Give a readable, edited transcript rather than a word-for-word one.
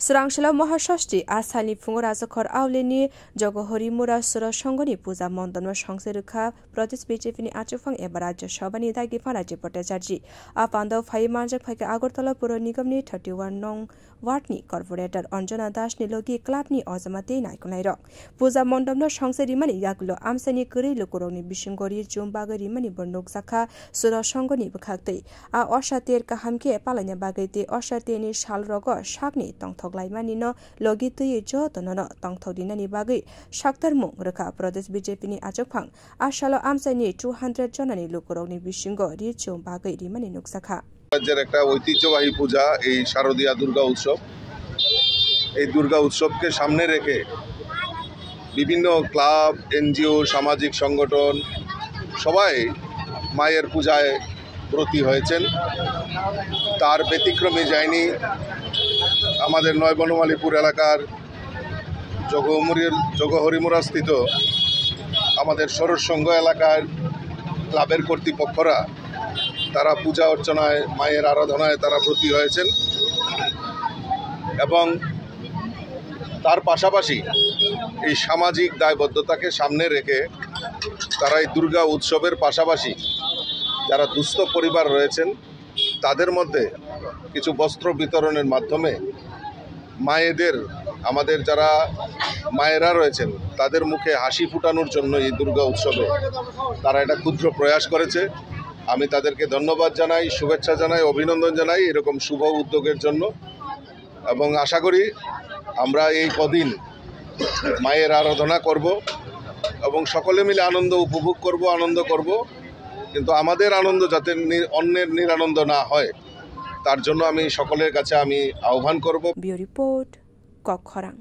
Srangshala Mahashashti Asali Fungorazakor Aulini Jogohorimura Sura Shongoni Puza Mondano Shongseruka Protest Bijefini Achufang Ebaraja Shabani Dagi Faraji Potajarji Apando Faimanja Paka Agortala Puro Nigamni 31 Nong Watni Corporator Anjana Dash Nilogi Klapni Ozamate Naikunairo Puza Mondano Shongserimani Yagulo Amsani Kuri Lukuroni Bishingori Jumbagari Mani Burnok Saka Sura Shongoni Bukakte A Oshatir Kahamke Palanya Bagate Oshatini Shalrogo Shagni Tong Laimani logi tuye jo tonono tong thodinani bagai shaktarmung rekha Pradesh BJP ni ajokphang ashalo amsani 200 jonani lukurogni bishingo richum bagai rimani nuksakha রাজ্যের একটা ঐতিহ্যবাহী পূজা এই শারদীয়া দুর্গা উৎসব এই দুর্গা উৎসবকে সামনে রেখে বিভিন্ন ক্লাব এনজিও সামাজিক সংগঠন সবাই মায়ের পূজায় ব্রতী হয়েছেন তার ব্যতিক্রমে যায়নি আমাদের নয় বনমালীপুর এলাকার জগহরিমুরা স্থিত আমাদের সরোজ সংঘ এলাকার ক্লাবের কর্তৃপক্ষরা তারা পূজা অর্চনায় মায়ের আরাধনায় তারা ব্রতী হয়েছেন এবং তার পাশাপাশি এই সামাজিক দায়বদ্ধতাকে সামনে রেখে তারা এই দুর্গা উৎসবের পাশাপাশি যারা দুস্থ পরিবার রয়েছেন তাদের মধ্যে কিছু বস্ত্র বিতরণের মাধ্যমে মায়েদের আমাদের যারা মায়েরা রয়েছেন তাদের মুখে হাসি ফুটানোর জন্য এই দুর্গা উৎসবে তারা একটা ক্ষুদ্র প্রয়াস করেছে আমি তাদেরকে ধন্যবাদ জানাই শুভেচ্ছা জানাই অভিনন্দন জানাই এরকম শুভ উদ্যোগের জন্য এবং আশা করি আমরা এই কদিন মায়ের আরাধনা করব এবং সকলে মিলে আনন্দ উপভোগ করব আনন্দ করব কিন্তু আমাদের আনন্দ যাতে অন্যের নিরানন্দ না হয় তার জন্য আমি সকলের কাছে আমি আহ্বান করব। Bureau report কক্ষরাং।